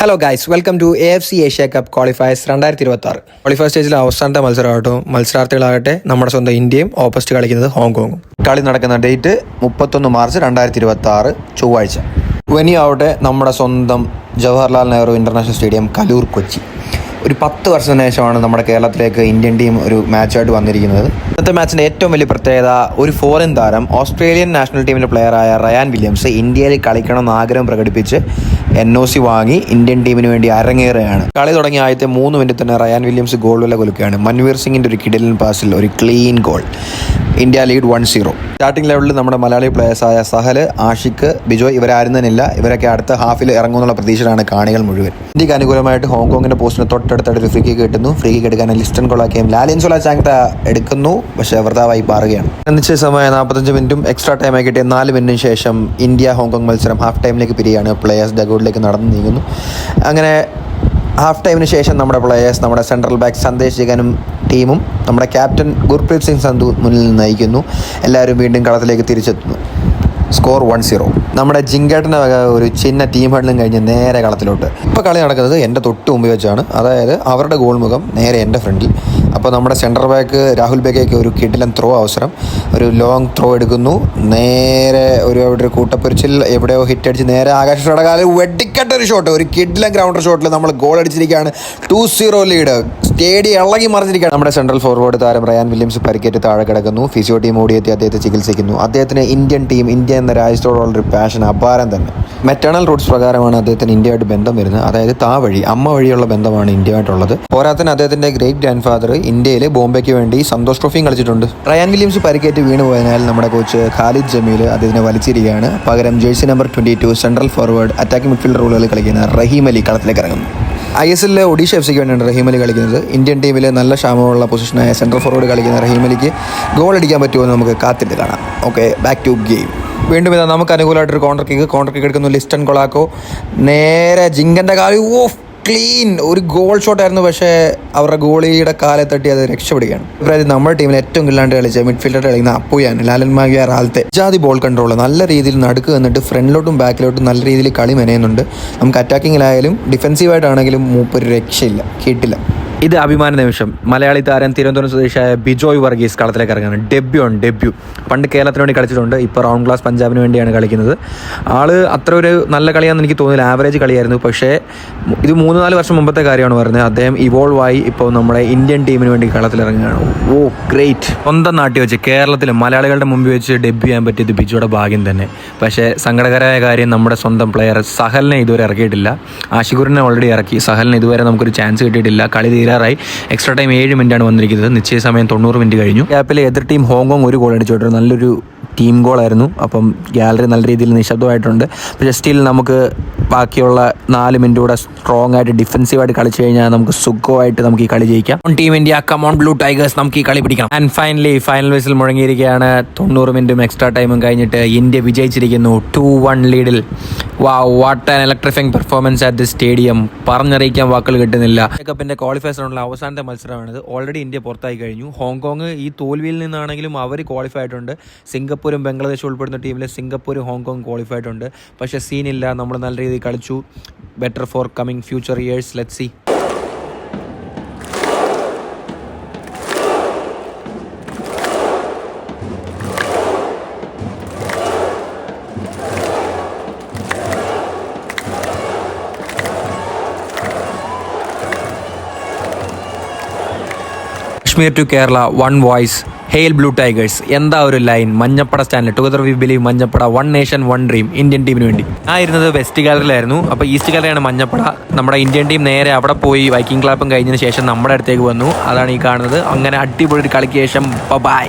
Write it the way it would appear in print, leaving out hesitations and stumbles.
Hello guys, welcome to AFC Asia cup qualifiers 2026. Qualifier സ്റ്റേജിലെ അവസാനത്തെ മത്സരമാകട്ടോ. മത്സരാർത്ഥികളാകട്ടെ നമ്മുടെ സ്വന്തം ഇന്ത്യയും ഓപ്പോസിറ്റ് കളിക്കുന്നത് ഹോങ്കോങ്ങും. കളി നടക്കുന്ന ഡേറ്റ് 31 മാർച്ച് 2026 ചൊവ്വാഴ്ച. വെന്യൂ ആവട്ടെ നമ്മുടെ സ്വന്തം ജവഹർലാൽ നെഹ്റു ഇൻ്റർനാഷണൽ സ്റ്റേഡിയം, കലൂർ, കൊച്ചി. ഒരു 10 വർഷത്തിന് ശേഷമാണ് നമ്മുടെ കേരളത്തിലേക്ക് ഇന്ത്യൻ ടീം ഒരു മാച്ചായിട്ട് വന്നിരിക്കുന്നത്. ഇന്നത്തെ മാച്ചിൻ്റെ ഏറ്റവും വലിയ പ്രത്യേകത, ഒരു ഫോറിൻ താരം ഓസ്ട്രേലിയൻ നാഷണൽ ടീമിൻ്റെ പ്ലെയറായ റയാൻ വില്യംസ് ഇന്ത്യയിൽ കളിക്കണമെന്ന് ആഗ്രഹം പ്രകടിപ്പിച്ച് NOC വാങ്ങി ഇന്ത്യൻ ടീമിന് വേണ്ടി അരങ്ങേറുകയാണ്. കളി തുടങ്ങിയ ആദ്യത്തെ 3 മിനിറ്റ് തന്നെ റയാൻ വില്യംസ് ഗോൾ വല്ല കൊലുക്കുകയാണ്. മൻവീർ സിംഗിൻ്റെ ഒരു കിടിലൻ പാസിൽ ഒരു clean goal. India lead 1-0. Starting ലെവലിൽ നമ്മുടെ മലയാളി പ്ലേയേഴ്സായ സഹൽ, ആഷിഖ്, ബിജോയ് ഇവരാരും തന്നെ ഇല്ല. ഇവരൊക്കെ അടുത്ത ഹാഫിൽ ഇറങ്ങുമെന്നുള്ള പ്രതീക്ഷയിലാണ് കാണികൾ മുഴുവൻ. ഇന്ത്യക്ക് അനുകൂലമായിട്ട് ഹോങ്കോങ്ങിൻ്റെ പോസ്റ്റിന് തൊട്ടടുത്തായിട്ട് ഫ്രീ കിക്ക് കിട്ടുന്നു. ഫ്രീ കിക്ക് എടുക്കാൻ ലിസ്റ്റൺ കൊളാക്കിയും ലാലിൻസോല ചാങ്ത എടുക്കുന്നു. പക്ഷേ വൃതാവായി മാറുകയാണ്. നിശ്ചയ സമയം 45 മിനിറ്റും എക്സ്ട്രാ ടൈമായി കിട്ടിയ 4 മിനിറ്റിന് ശേഷം ഇന്ത്യ ഹോങ്കോങ് മത്സരം ഹാഫ് ടൈമിലേക്ക് പിരിയാണ്. പ്ലേയേഴ്സ് ഡഗൗട്ടിലേക്ക് നടന്നു നീങ്ങുന്നു. അങ്ങനെ ഹാഫ് ടൈമിന് ശേഷം നമ്മുടെ പ്ലേയേഴ്സ്, നമ്മുടെ സെൻട്രൽ ബാക്ക് സന്ദേശ് ജഗനും ടീമും നമ്മുടെ ക്യാപ്റ്റൻ ഗുർപ്രീത് സിംഗ് സന്ധു മുന്നിൽ നയിക്കുന്നു. എല്ലാവരും വീണ്ടും കളത്തിലേക്ക് തിരിച്ചെത്തുന്നു. സ്കോർ 1-0. നമ്മുടെ ജിങ്കേട്ടൻ്റെ വക ഒരു ചിന്ന ടീം ഹഡിലും കഴിഞ്ഞ് നേരെ കളത്തിലോട്ട്. ഇപ്പോൾ കളി നടക്കുന്നത് എൻ്റെ തൊട്ട് മുമ്പിൽ വെച്ചാണ്. അതായത് അവരുടെ ഗോൾ മുഖം നേരെ എൻ്റെ ഫ്രണ്ടിൽ. അപ്പോൾ നമ്മുടെ സെൻറ്റർ ബാക്ക് രാഹുൽ ബേഗയ്ക്ക് ഒരു കിടിലൻ ത്രോ അവസരം, ഒരു ലോങ് ത്രോ എടുക്കുന്നു. നേരെ ഒരു കൂട്ടപ്പൊരിച്ചിൽ എവിടെയോ ഹിറ്റ് അടിച്ച് നേരെ ആകാശയുടെ കാലിൽ വെട്ടിക്കട്ട ഒരു ഷോട്ട്, ഒരു കിടിലൻ ഗ്രൗണ്ടർ ഷോട്ടിൽ നമ്മൾ ഗോൾ അടിച്ചിരിക്കുകയാണ്. 2-0 ലീഡ്. സ്റ്റേഡിയം ഇളകി മറിഞ്ഞിരിക്കുകയാണ്. നമ്മുടെ സെൻട്രൽ ഫോർവേഡ് താരം റയാൻ വില്യംസ് പരിക്കേറ്റ് താഴെ കിടക്കുന്നു. ഫിസിയോ ടീം ഓടിയെത്തി അദ്ദേഹത്തെ ചികിത്സിക്കുന്നു. അദ്ദേഹത്തിന് ഇന്ത്യ എന്ന രാജ്യത്തോടുള്ളൊരു പാഷൻ അപാരം തന്നെ. മെറ്റേണൽ റൂട്ട്സ് പ്രകാരമാണ് അദ്ദേഹത്തിന് ഇന്ത്യയായിട്ട് ബന്ധം വരുന്നത്. അതായത് വഴി, അമ്മ വഴിയുള്ള ബന്ധമാണ് ഇന്ത്യയായിട്ടുള്ളത്. പോരാത്തിന് അദ്ദേഹത്തിൻ്റെ ഗ്രേറ്റ് ഗ്രാൻഡ് ഫാദർ ഇന്ത്യയിൽ ബോംബെക്ക് വേണ്ടി സന്തോഷ് ട്രോഫിയും കളിച്ചിട്ടുണ്ട്. റയാൻ വില്യംസ് പരിക്കേറ്റ് വീണുപോയതിനാൽ നമ്മുടെ കോച്ച് ഖാലിദ് ജമീൽ അദ്ദേഹത്തിനെ വലിച്ചിരിക്കുകയാണ്. പകരം jersey number 22 central forward attacking midfielder റോളുകളിൽ കളിക്കുന്ന റഹീം അലി കളത്തിലേക്ക് ഇറങ്ങുന്നു. ISL ഒഡീഷ FCക്ക് വേണ്ടിയാണ് റഹീം അലി കളിക്കുന്നത്. ഇന്ത്യൻ ടീമിൽ നല്ല ക്ഷാമമുള്ള പൊസിഷനായ സെൻട്രൽ ഫോർവേഡ് കളിക്കുന്ന റഹീം അലിക്ക് ഗോൾ അടിക്കാൻ പറ്റുമോ എന്ന് നമുക്ക് കാത്തിട്ട് കാണാം. Okay, back to game. വീണ്ടും ഇതാ നമുക്ക് അനുകൂലമായിട്ടൊരു കോൺട്ര കിക്ക് എടുക്കുന്നു. ലിസ്റ്റൺ കൊളാക്കോ നേരെ ജിങ്കൻ്റെ കാല്, ക്ലീൻ ഒരു ഗോൾ ഷോട്ടായിരുന്നു. പക്ഷേ അവരുടെ ഗോളിയുടെ കാലെ തട്ടി അത് രക്ഷപ്പെടുകയാണ്. ഇപ്രാവശ്യം നമ്മുടെ ടീമിൽ ഏറ്റവും കില്ലാണ്ട് കളിച്ച മിഡ്ഫീൽഡർ കളിക്കുന്ന അപ്പുയാൻ, ലാലൻ മാഗിയാർ, ആലത്തെ ജാതി ബോൾ കൺട്രോൾ നല്ല രീതിയിൽ നടുക്ക് വന്നിട്ട് ഫ്രണ്ടിലോട്ടും ബാക്കിലോട്ടും നല്ല രീതിയിൽ കളി മെനയുന്നുണ്ട്. നമുക്ക് അറ്റാക്കിങ്ങിലായാലും ഡിഫെൻസീവായിട്ടാണെങ്കിലും മൂപ്പൊരു രക്ഷയില്ല, കിട്ടില്ല. ഇത് അഭിമാന നിമിഷം. മലയാളി താരം തിരുവനന്തപുരം സ്വദേശിയായ ബിജോയ് വർഗീസ് കളത്തിലേക്ക് ഇറങ്ങുകയാണ്. ഡെബ്യൂ. പണ്ട് കേരളത്തിന് വേണ്ടി കളിച്ചിട്ടുണ്ട്. ഇപ്പോൾ റൗണ്ട് ക്ലാസ് പഞ്ചാബിന് വേണ്ടിയാണ് കളിക്കുന്നത്. ആള് അത്ര ഒരു നല്ല കളിയാണെന്ന് എനിക്ക് തോന്നില്ല, ആവറേജ് കളിയായിരുന്നു. പക്ഷേ ഇത് 3-4 വർഷം മുമ്പത്തെ കാര്യമാണ് പറയുന്നത്. അദ്ദേഹം ഇവോൾവ് ആയി ഇപ്പോൾ നമ്മുടെ ഇന്ത്യൻ ടീമിന് വേണ്ടി കളത്തിലിറങ്ങുകയാണ്. ഗ്രേറ്റ്. സ്വന്തം നാട്ടിൽ വെച്ച് കേരളത്തിൽ മലയാളികളുടെ മുമ്പിൽ വെച്ച് ഡെബ്യൂ ചെയ്യാൻ പറ്റിയത് ബിജോയുടെ ഭാഗ്യം തന്നെ. പക്ഷേ സങ്കടകരമായ കാര്യം, നമ്മുടെ സ്വന്തം പ്ലെയർ സഹലിനെ ഇതുവരെ ഇറക്കിയിട്ടില്ല. ആഷിഖുറിനെ ഓൾറെഡി ഇറക്കി. സഹലിന് ഇതുവരെ നമുക്കൊരു ചാൻസ് കിട്ടിയിട്ടില്ല. കളി തീരാറായി. എക്സ്ട്രാ ടൈം 7 മിനിറ്റാണ് വന്നിരിക്കുന്നത്. നിശ്ചയ സമയം 90 മിനിറ്റ് കഴിഞ്ഞു. ഗ്യാപ്പിൽ എതിർ ടീം ഹോങ്കോങ് ഒരു ഗോൾ അടിച്ചോട്ടെ. നല്ലൊരു ടീം ഗോളായിരുന്നു. അപ്പം ഗാലറി നല്ല രീതിയിൽ നിശബ്ദമായിട്ടുണ്ട്. പക്ഷേ സ്റ്റിൽ നമുക്ക് ബാക്കിയുള്ള 4 മിനിറ്റ് കൂടെ സ്ട്രോങ് ആയിട്ട് ഡിഫെൻസീവായിട്ട് കളിച്ചു കഴിഞ്ഞാൽ നമുക്ക് സുഖമായിട്ട് നമുക്ക് ഈ കളി ജയിക്കാം. Team India, come on blue tigers, നമുക്ക് ഈ കളി പിടിക്കണം. ആൻഡ് ഫൈനലി ഫൈനൽ വിസിൽ മുഴങ്ങിയിരിക്കുകയാണ്. 90 മിനിറ്റും എക്സ്ട്രാ ടൈമും കഴിഞ്ഞിട്ട് ഇന്ത്യ വിജയിച്ചിരിക്കുന്നു 2-1 ലീഡിൽ. What an electrifying performance at the stadium. പറഞ്ഞറിയിക്കാൻ വാക്കുകൾ കിട്ടുന്നില്ല. കപ്പിന്റെ ക്വാളിഫയേഴ്സ് റൗണ്ടിലെ അവസാനത്തെ മത്സരമാണിത്. ഓൾറെഡി ഇന്ത്യ പുറത്തായി കഴിഞ്ഞു. ഹോങ്കോങ് ഈ തോൽവിയിൽ നിന്നാണെങ്കിലും അവർ ക്വാളിഫൈ ആയിട്ടുണ്ട്. സിംഗപ്പൂരും ബംഗ്ലാദേശും ഉൾപ്പെടുന്ന ടീമിൽ സിംഗപ്പൂരും ഹോങ്കോങ് ക്വാളിഫൈ ആയിട്ടുണ്ട്. പക്ഷേ സീനില്ല, നമ്മൾ നല്ല രീതിയിൽ കളിച്ചു. Better for coming future years. Let's see. Kashmir to Kerala, one voice. Hail blue tigers. എന്താ ഒരു ലൈൻ. മഞ്ഞപ്പട സ്റ്റാൻഡിൽ together we believe Manjappada, one nation one dream. Indian ടീമിന് വേണ്ടി ഇരുന്നത് വെസ്റ്റ് ഗാലറിയിലായിരുന്നു. അപ്പോൾ ഈസ്റ്റ് ഗാലറിയാണ് മഞ്ഞപ്പട. നമ്മുടെ ഇന്ത്യൻ ടീം നേരെ അവിടെ പോയി വൈക്കിംഗ് ക്ലാപ്പും കഴിഞ്ഞതിന് ശേഷം നമ്മുടെ അടുത്തേക്ക് വന്നു. അതാണ് ഈ കാണുന്നത്. അങ്ങനെ അടിപൊളി കളിക്ക് ശേഷം ബൈ.